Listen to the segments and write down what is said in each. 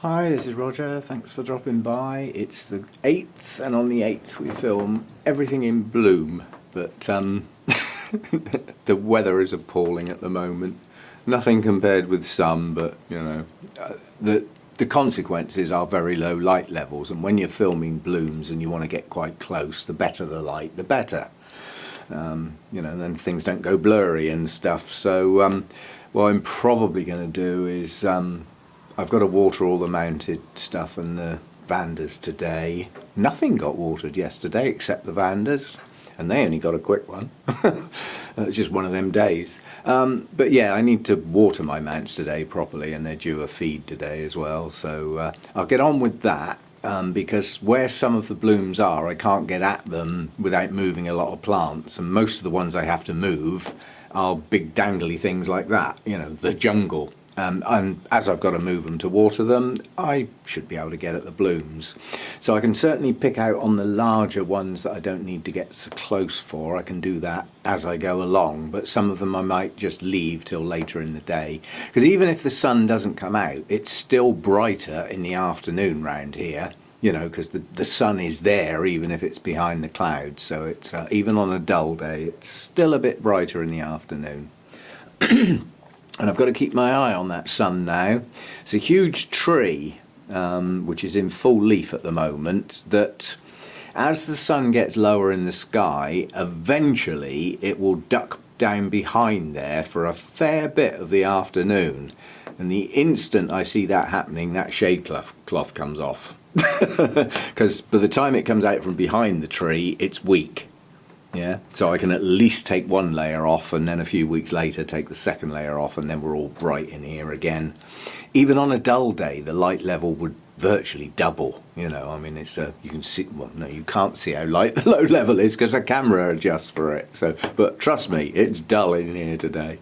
Hi, this is Roger. Thanks for dropping by. It's the 8th, and on the 8th we film everything in bloom. But the weather is appalling at the moment. Nothing compared with some, but you know, the consequences are very low light levels. And when you're filming blooms and you want to get quite close, the better the light, the better. You know, then things don't go blurry and stuff. So what I'm probably going to do is I've got to water all the mounted stuff and the Vandas today. Nothing got watered yesterday except the Vandas, and they only got a quick one. It's just one of them days. But yeah, I need to water my mounts today properly, and they're due a feed today as well. So I'll get on with that. Because where some of the blooms are, I can't get at them without moving a lot of plants, and most of the ones I have to move are big dangly things like that, you know, the jungle. And as I've got to move them to water them, I should be able to get at the blooms. So I can certainly pick out on the larger ones that I don't need to get so close for. I can do that as I go along, but some of them I might just leave till later in the day. Because even if the sun doesn't come out, it's still brighter in the afternoon round here, you know, because the sun is there even if it's behind the clouds. So it's even on a dull day, it's still a bit brighter in the afternoon. And I've got to keep my eye on that sun now. It's a huge tree, which is in full leaf at the moment, that as the sun gets lower in the sky, eventually it will duck down behind there for a fair bit of the afternoon. And the instant I see that happening, that shade cloth comes off. Because by the time it comes out from behind the tree, it's weak. Yeah, so I can at least take one layer off, and then a few weeks later take the second layer off, and then we're all bright in here again. Even on a dull day, the light level would virtually double. You know, I mean, it's you can see. Well, no, you can't see how light the low level is because the camera adjusts for it. So, but trust me, it's dull in here today.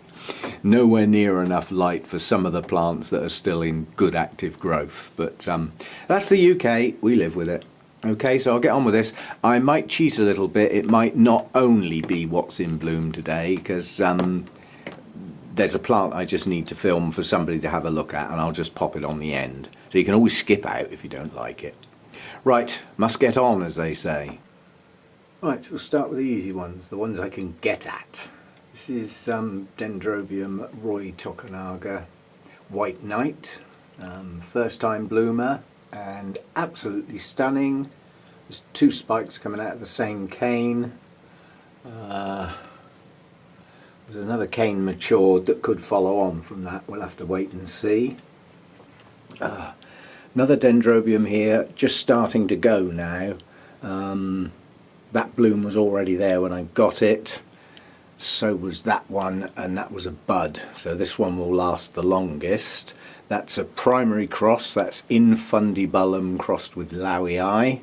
Nowhere near enough light for some of the plants that are still in good active growth. But that's the UK. We live with it. Okay, so I'll get on with this. I might cheat a little bit. It might not only be what's in bloom today, because there's a plant I just need to film for somebody to have a look at, and I'll just pop it on the end. So you can always skip out if you don't like it. Right, must get on, as they say. Right, we'll start with the easy ones, the ones I can get at. This is Dendrobium Roy Tokunaga White Knight, first time bloomer. And absolutely stunning. There's two spikes coming out of the same cane. There's another cane matured that could follow on from that. We'll have to wait and see. Another Dendrobium here, just starting to go now. That bloom was already there when I got it. So was that one, and that was a bud. So this one will last the longest. That's a primary cross, that's Infundibulum crossed with Lowii,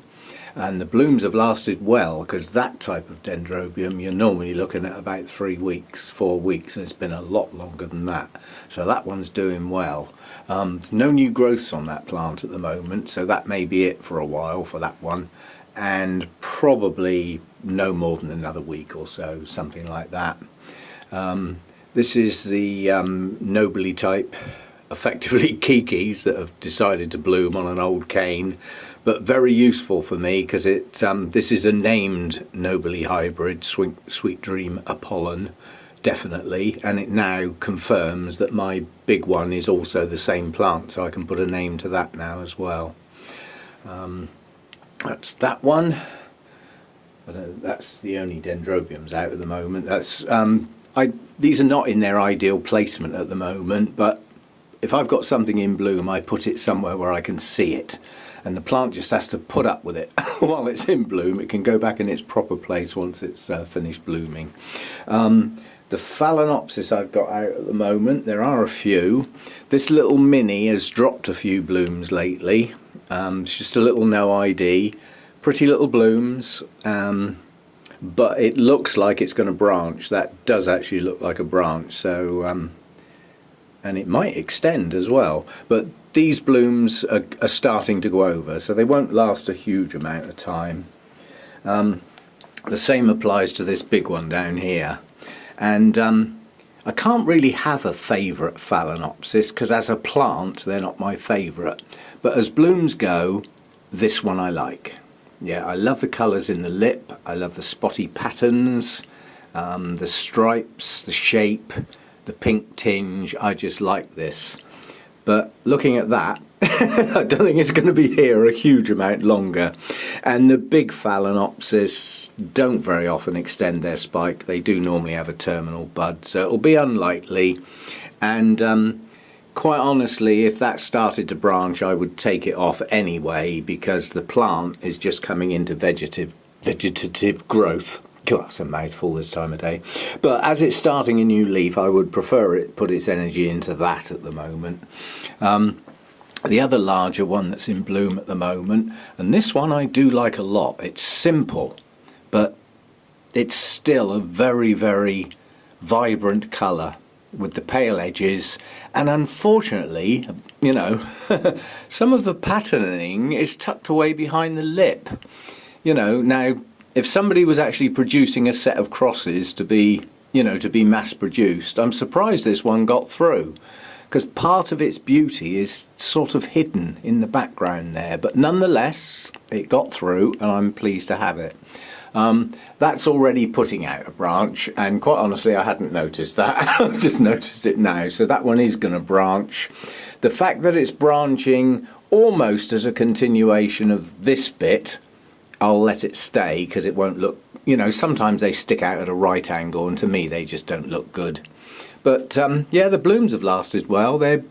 and the blooms have lasted well, because that type of Dendrobium you're normally looking at about 3 weeks, 4 weeks, and it's been a lot longer than that. So that one's doing well. No new growths on that plant at the moment, so that may be it for a while for that one, and probably no more than another week or so, something like that. This is the Nobly type, effectively kikis that have decided to bloom on an old cane, but very useful for me because it this is a named Nobly hybrid, Sweet Dream Apollon, definitely, and it now confirms that my big one is also the same plant, so I can put a name to that now as well. That's that one. That's the only Dendrobiums out at the moment. That's these are not in their ideal placement at the moment, but if I've got something in bloom, I put it somewhere where I can see it, and the plant just has to put up with it while it's in bloom. It can go back in its proper place once it's finished blooming. The Phalaenopsis I've got out at the moment, there are a few. This little mini has dropped a few blooms lately. It's just a little no ID. Pretty little blooms, but it looks like it's going to branch. That does actually look like a branch, so and it might extend as well, but these blooms are starting to go over, so they won't last a huge amount of time. The same applies to this big one down here, and I can't really have a favourite Phalaenopsis because as a plant they're not my favourite, but as blooms go, this one I like. Yeah, I love the colours in the lip, I love the spotty patterns, the stripes, the shape, the pink tinge. I just like this. But looking at that, I don't think it's going to be here a huge amount longer. And the big Phalaenopsis don't very often extend their spike. They do normally have a terminal bud, so it'll be unlikely. And quite honestly, if that started to branch, I would take it off anyway, because the plant is just coming into vegetative growth. God, that's a mouthful this time of day. But as it's starting a new leaf, I would prefer it put its energy into that at the moment. The other larger one that's in bloom at the moment, and this one I do like a lot. It's simple, but it's still a very, very vibrant colour with the pale edges, and unfortunately, you know, some of the patterning is tucked away behind the lip. You know, now if somebody was actually producing a set of crosses to be, you know, to be mass produced, I'm surprised this one got through, because part of its beauty is sort of hidden in the background there, but nonetheless it got through and I'm pleased to have it. That's already putting out a branch, and quite honestly I hadn't noticed that. I've just noticed it now, so that one is going to branch. The fact that it's branching almost as a continuation of this bit, I'll let it stay because it won't look, you know, sometimes they stick out at a right angle and to me they just don't look good. But yeah, the blooms have lasted well. They're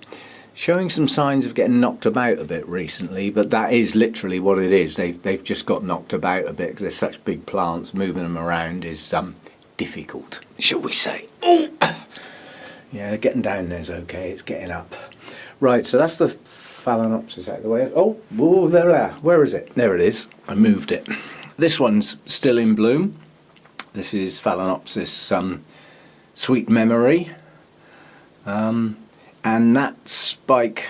showing some signs of getting knocked about a bit recently, but that is literally what it is. They've just got knocked about a bit because they're such big plants. Moving them around is difficult, shall we say. Oh! Yeah, getting down there's okay, it's getting up. Right, so that's the Phalaenopsis out of the way. Oh, whoa, there. Where is it? There it is. I moved it. This one's still in bloom. This is Phalaenopsis Sweet Memory. And that spike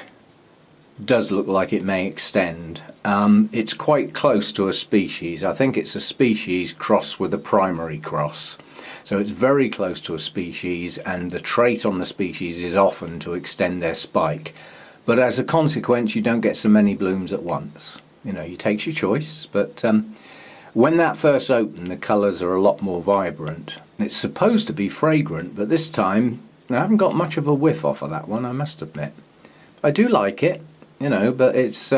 does look like it may extend. It's quite close to a species. I think it's a species cross with a primary cross. So it's very close to a species, and the trait on the species is often to extend their spike. But as a consequence, you don't get so many blooms at once. You know, you take your choice, but when that first opened, the colours are a lot more vibrant. It's supposed to be fragrant, but this time I haven't got much of a whiff off of that one, I must admit. I do like it, you know, but it's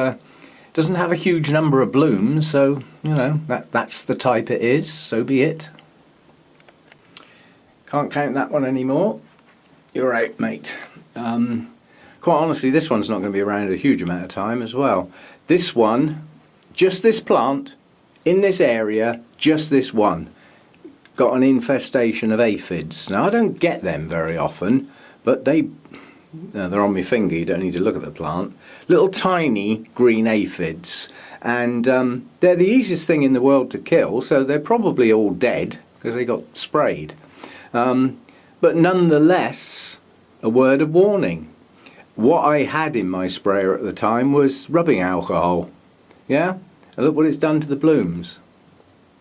doesn't have a huge number of blooms, so, you know, that's the type it is, so be it. Can't count that one anymore. You're out, mate. Quite honestly, this one's not going to be around a huge amount of time as well. This one, just this plant, in this area, just this one, got an infestation of aphids. Now, I don't get them very often, but they're on my finger, you don't need to look at the plant. Little tiny green aphids, and they're the easiest thing in the world to kill, so they're probably all dead because they got sprayed. But nonetheless, a word of warning. What I had in my sprayer at the time was rubbing alcohol. Yeah? And look what it's done to the blooms.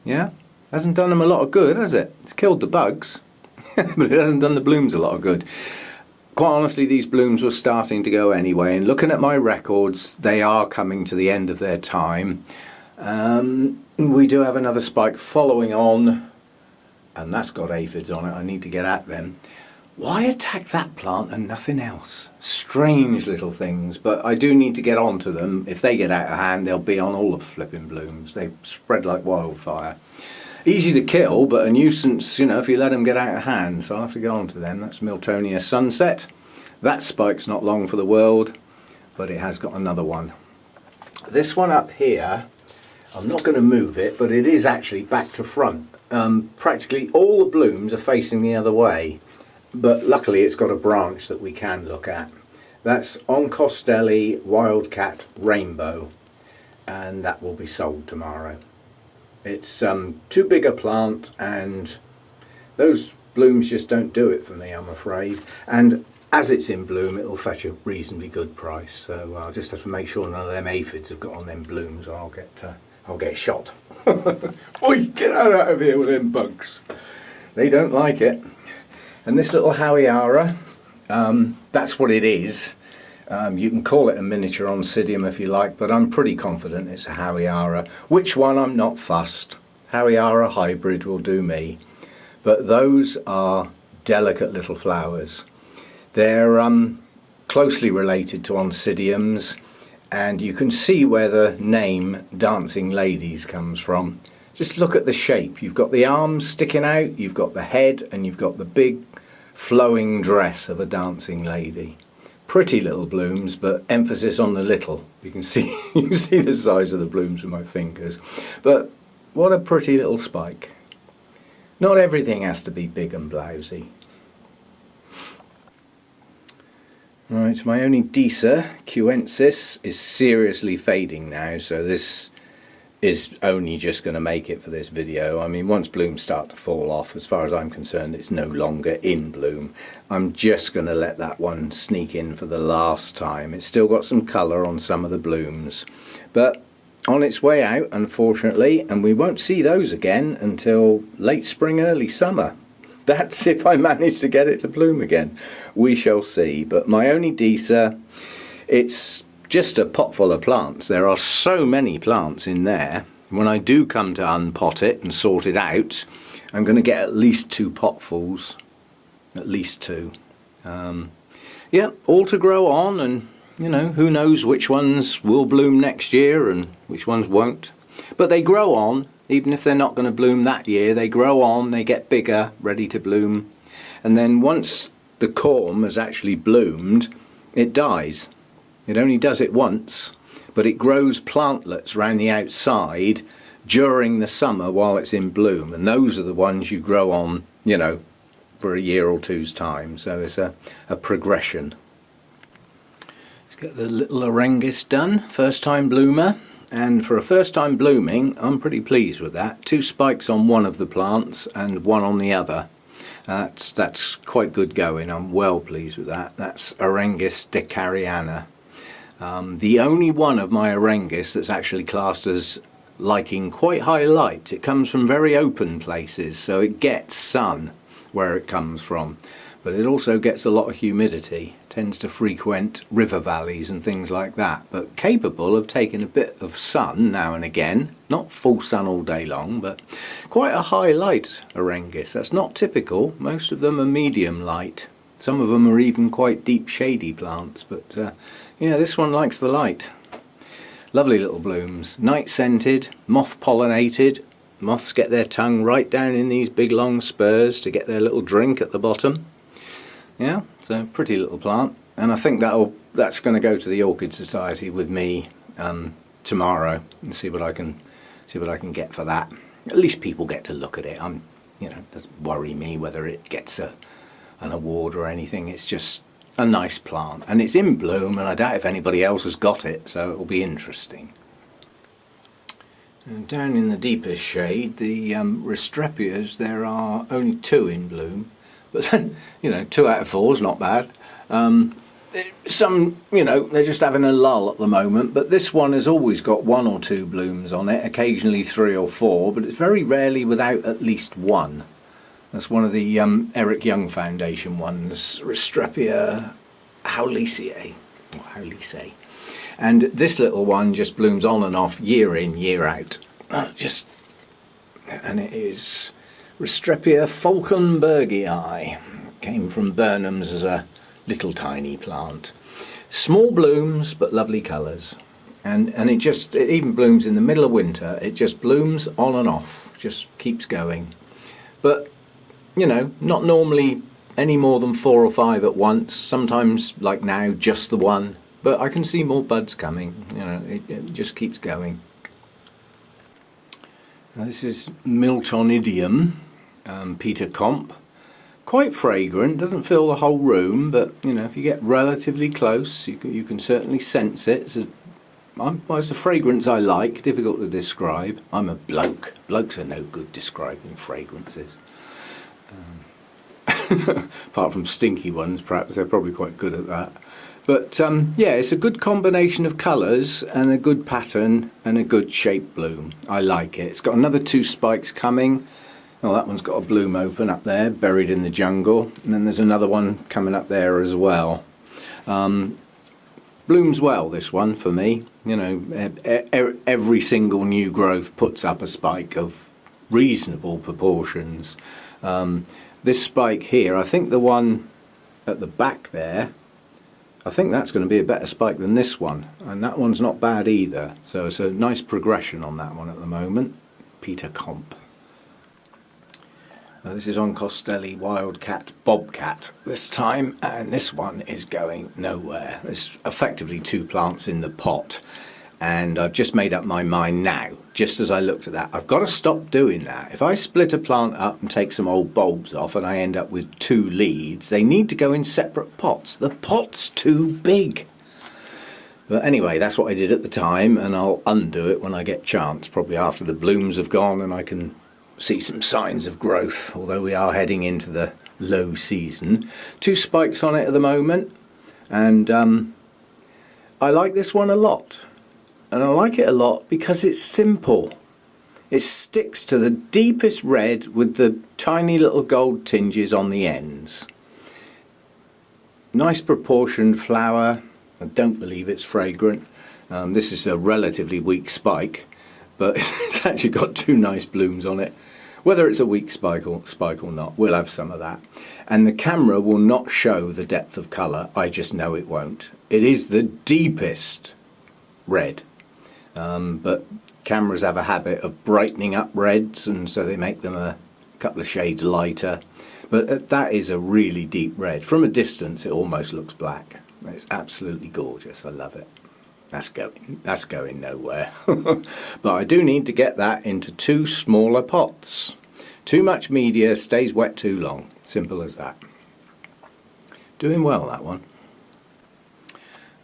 Yeah? Hasn't done them a lot of good, has it? It's killed the bugs, but it hasn't done the blooms a lot of good. Quite honestly, these blooms were starting to go anyway, and looking at my records, they are coming to the end of their time. We do have another spike following on, and that's got aphids on it. I need to get at them. Why attack that plant and nothing else? Strange little things, but I do need to get on to them. If they get out of hand, they'll be on all the flipping blooms. They spread like wildfire. Easy to kill, but a nuisance, you know, if you let them get out of hand, so I'll have to get on to them. That's Miltonia Sunset. That spike's not long for the world, but it has got another one. This one up here, I'm not going to move it, but it is actually back to front. Practically all the blooms are facing the other way. But luckily it's got a branch that we can look at. That's Oncostelli Wildcat Rainbow, and that will be sold tomorrow. It's too big a plant, and those blooms just don't do it for me, I'm afraid. And as it's in bloom, it'll fetch a reasonably good price. So I'll just have to make sure none of them aphids have got on them blooms, or I'll get shot. Oi, get out of here with them bugs. They don't like it. And this little Howiara, that's what it is. You can call it a miniature Oncidium if you like, but I'm pretty confident it's a Howiara. Which one, I'm not fussed. Howiara hybrid will do me. But those are delicate little flowers. They're closely related to Oncidiums, and you can see where the name Dancing Ladies comes from. Just look at the shape. You've got the arms sticking out, you've got the head, and you've got the big flowing dress of a dancing lady. Pretty little blooms, but emphasis on the little. You can see the size of the blooms with my fingers. But what a pretty little spike. Not everything has to be big and blousy. Right, my only Disa, Cuensis, is seriously fading now, so this is only just going to make it for this video. I mean, once blooms start to fall off, as far as I'm concerned, it's no longer in bloom. I'm just going to let that one sneak in for the last time. It's still got some colour on some of the blooms, but on its way out, unfortunately, and we won't see those again until late spring, early summer. That's if I manage to get it to bloom again. We shall see. But my only Disa, it's just a pot full of plants. There are so many plants in there. When I do come to unpot it and sort it out, I'm going to get at least 2 potfuls. At least 2. Yeah, all to grow on, and you know, who knows which ones will bloom next year and which ones won't. But they grow on. Even if they're not going to bloom that year, they grow on, they get bigger, ready to bloom. And then once the corm has actually bloomed, it dies. It only does it once, but it grows plantlets around the outside during the summer while it's in bloom. And those are the ones you grow on, you know, for a year or two's time. So it's a progression. Let's get the little Aerangis done, first time bloomer. And for a first time blooming, I'm pretty pleased with that. 2 spikes on one of the plants and 1 on the other. That's quite good going. I'm well pleased with that. That's Aerangis decariana. The only one of my Aerangis that's actually classed as liking quite high light. It comes from very open places, so it gets sun where it comes from. But it also gets a lot of humidity, tends to frequent river valleys and things like that, but capable of taking a bit of sun now and again, not full sun all day long, but quite a high light Aerangis. That's not typical. Most of them are medium light. Some of them are even quite deep shady plants, but yeah, this one likes the light. Lovely little blooms, night scented, moth pollinated. Moths get their tongue right down in these big long spurs to get their little drink at the bottom. Yeah, it's a pretty little plant, and I think that's going to go to the Orchid Society with me tomorrow and see what I can get for that. At least people get to look at it. You know, it doesn't worry me whether it gets an award or anything. It's just a nice plant, and it's in bloom, and I doubt if anybody else has got it, so it will be interesting. And down in the deepest shade, the Restrepias, there are only 2 in bloom. But then, you know, 2 out of 4 is not bad. Some, you know, they're just having a lull at the moment, but this one has always got 1 or 2 blooms on it, occasionally 3 or 4, but it's very rarely without at least 1. That's one of the Eric Young Foundation ones, Restrepia howleaceae, or howleaceae. And this little one just blooms on and off, year in, year out. And it is Restrepia falkenbergii. Came from Burnham's as a little tiny plant. Small blooms, but lovely colours. And it even blooms in the middle of winter. It just blooms on and off, just keeps going. But, you know, not normally any more than 4 or 5 at once. Sometimes, like now, just the one. But I can see more buds coming. You know, it just keeps going. Now, this is Miltonidium, Peter Comp. Quite fragrant, doesn't fill the whole room, but you know, if you get relatively close, you can certainly sense it. It's a fragrance I like, difficult to describe. I'm a bloke. Blokes are no good describing fragrances. Apart from stinky ones, perhaps they're probably quite good at that. But yeah, it's a good combination of colours and a good pattern and a good shape bloom. I like it. It's got another 2 spikes coming. Well, that one's got a bloom open up there, buried in the jungle, and then there's another one coming up there as well. Blooms well, this one, for me. You know, every single new growth puts up a spike of reasonable proportions. This spike here, I think the one at the back there, I think that's going to be a better spike than this one, and that one's not bad either. So it's a nice progression on that one at the moment. Peter Comp. This is Oncostelli Wildcat Bobcat this time, and this one is going nowhere. There's effectively two plants in the pot, and I've just made up my mind now, just as I looked at that. I've got to stop doing that. If I split a plant up and take some old bulbs off and I end up with two leads, they need to go in separate pots. The pot's too big. But anyway, that's what I did at the time, and I'll undo it when I get chance, probably after the blooms have gone and I can see some signs of growth, although we are heading into the low season. Two spikes on it at the moment, and I like this one a lot. And I like it a lot because it's simple. It sticks to the deepest red with the tiny little gold tinges on the ends. Nice proportioned flower. I don't believe it's fragrant. This is a relatively weak spike, but it's actually got two nice blooms on it. Whether it's a weak spike or not, we'll have some of that. And the camera will not show the depth of colour, I just know it won't. It is the deepest red. But cameras have a habit of brightening up reds, and so they make them a couple of shades lighter. But that is a really deep red. From a distance, it almost looks black. It's absolutely gorgeous. I love it. That's going nowhere. But I do need to get that into two smaller pots. Too much media stays wet too long. Simple as that. Doing well, that one.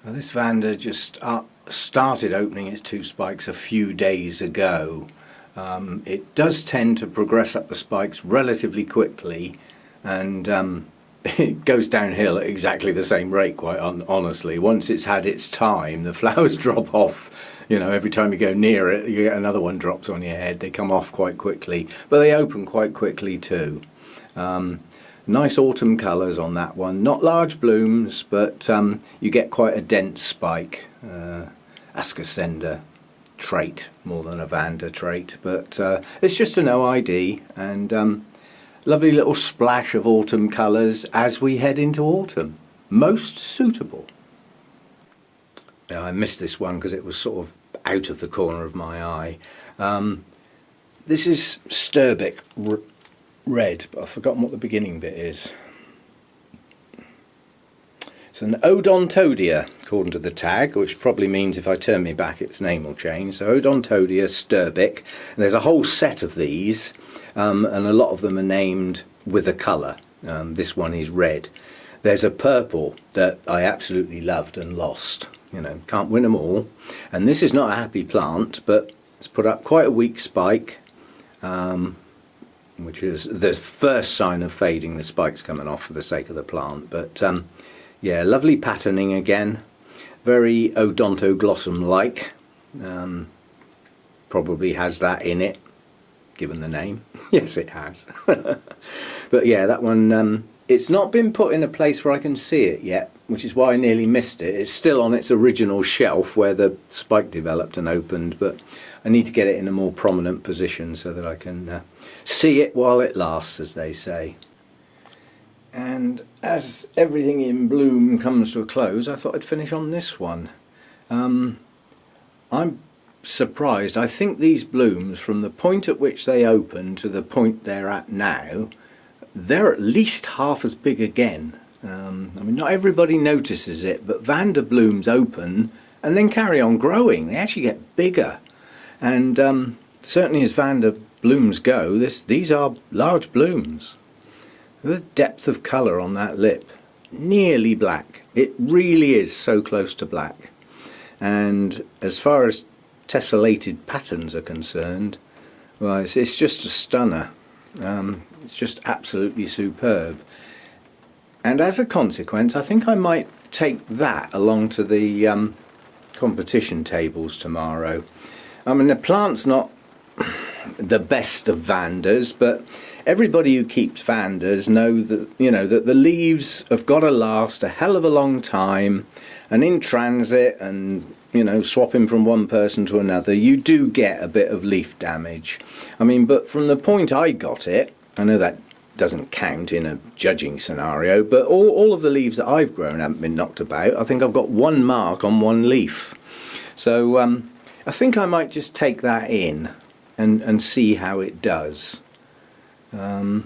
Now, this Vanda just started opening its two spikes a few days ago. It does tend to progress up the spikes relatively quickly, and it goes downhill at exactly the same rate, quite honestly. Once it's had its time, the flowers drop off. You know, every time you go near it, you get another one drops on your head. They come off quite quickly, but they open quite quickly too. Nice autumn colours on that one. Not large blooms, but you get quite a dense spike. Ascocenda trait more than a Vanda trait, but it's just an OID, and lovely little splash of autumn colours as we head into autumn. Most suitable. I missed this one because it was sort of out of the corner of my eye. This is Sturbic red, but I've forgotten what the beginning bit is. It's an Odontodia, according to the tag, which probably means if I turn me back its name will change. So Odontodia Sturbic. And there's a whole set of these, and a lot of them are named with a colour. This one is red. There's a purple that I absolutely loved and lost. You know, can't win them all. And this is not a happy plant, but it's put up quite a weak spike, which is the first sign of fading. The spike's coming off for the sake of the plant. But yeah, lovely patterning again. Very Odontoglossum-like. Probably has that in it, given the name. Yes, it has. But yeah, that one, it's not been put in a place where I can see it yet, which is why I nearly missed it. It's still on its original shelf where the spike developed and opened, but I need to get it in a more prominent position so that I can see it while it lasts, as they say. And as everything in bloom comes to a close, I thought I'd finish on this one. I'm surprised. I think these blooms, from the point at which they open to the point they're at now, they're at least half as big again. I mean, not everybody notices it, but Vanda blooms open and then carry on growing. They actually get bigger. And certainly as Vanda blooms go, these are large blooms. The depth of colour on that lip, nearly black. It really is so close to black. And as far as tessellated patterns are concerned, well, it's just a stunner. It's just absolutely superb. And as a consequence, I think I might take that along to the competition tables tomorrow. I mean, the plant's not the best of Vandas, but everybody who keeps Vandas know that, you know, that the leaves have got to last a hell of a long time, and in transit and, you know, swapping from one person to another, you do get a bit of leaf damage. I mean, but from the point I got it, I know that doesn't count in a judging scenario, but all of the leaves that I've grown haven't been knocked about. I think I've got one mark on one leaf. So I think I might just take that in and see how it does. As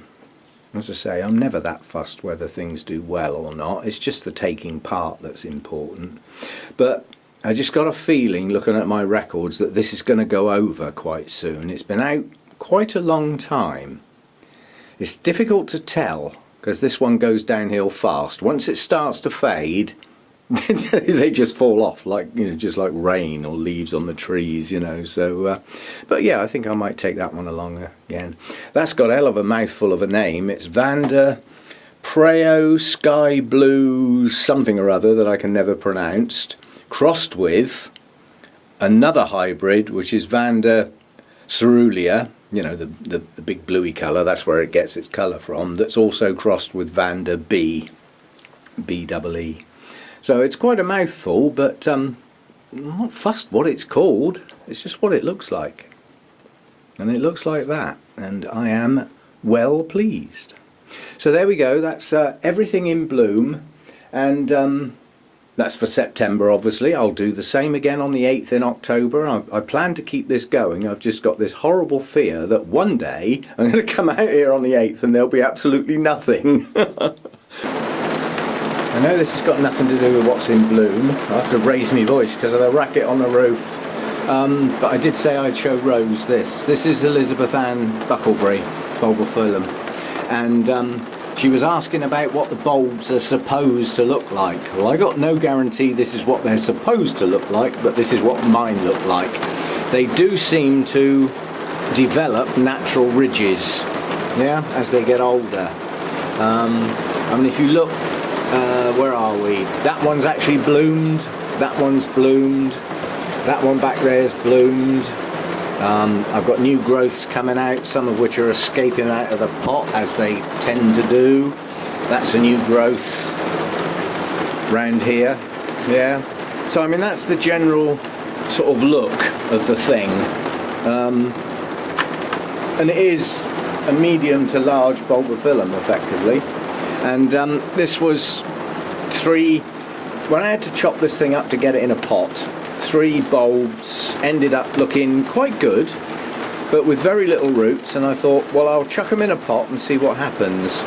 I say, I'm never that fussed whether things do well or not. It's just the taking part that's important. But I just got a feeling, looking at my records, that this is going to go over quite soon. It's been out quite a long time. It's difficult to tell because this one goes downhill fast. Once it starts to fade, they just fall off, like, you know, just like rain or leaves on the trees, you know. So, but yeah, I think I might take that one along again. That's got a hell of a mouthful of a name. It's Vanda Preo Sky Blue something or other that I can never pronounce, crossed with another hybrid, which is Vanda Cerulean. You know, the big bluey colour, that's where it gets its colour from, that's also crossed with Vanda B, B-double-E. So it's quite a mouthful, but I'm not fussed what it's called, it's just what it looks like. And it looks like that, and I am well pleased. So there we go, that's everything in bloom, and that's for September, obviously. I'll do the same again on the 8th in October. I plan to keep this going. I've just got this horrible fear that one day I'm going to come out here on the 8th and there'll be absolutely nothing. I know this has got nothing to do with what's in bloom. I have to raise my voice because of the racket on the roof. But I did say I'd show Rose this. This is Elizabeth Ann Buckleberry, bulbophyllum. And she was asking about what the bulbs are supposed to look like. Well, I got no guarantee this is what they're supposed to look like, but this is what mine look like. They do seem to develop natural ridges, yeah, as they get older. I mean, if you look, where are we? That one's actually bloomed, that one's bloomed, that one back there's bloomed. I've got new growths coming out, some of which are escaping out of the pot, as they tend to do. That's a new growth round here, yeah. So I mean, that's the general sort of look of the thing. And it is a medium to large bulbophyllum, effectively. And this was when I had to chop this thing up to get it in a pot, 3 bulbs ended up looking quite good, but with very little roots, and I thought, well, I'll chuck them in a pot and see what happens.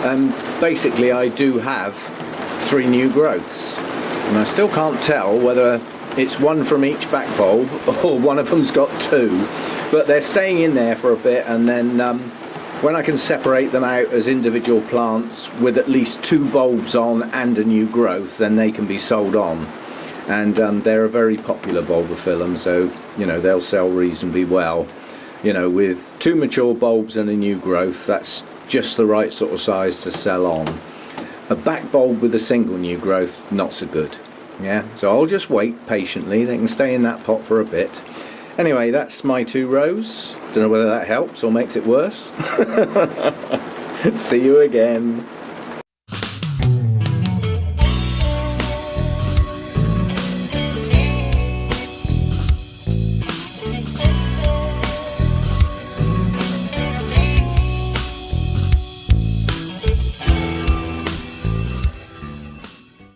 And basically I do have 3 new growths, and I still can't tell whether it's one from each back bulb or one of them's got 2, but they're staying in there for a bit, and then when I can separate them out as individual plants with at least 2 bulbs on and a new growth, then they can be sold on. And they're a very popular bulbophyllum, so, you know, they'll sell reasonably well. You know, with 2 mature bulbs and a new growth, that's just the right sort of size to sell on. A back bulb with a single new growth, not so good. Yeah, so I'll just wait patiently. They can stay in that pot for a bit. Anyway, that's my 2 rows. Don't know whether that helps or makes it worse. See you again.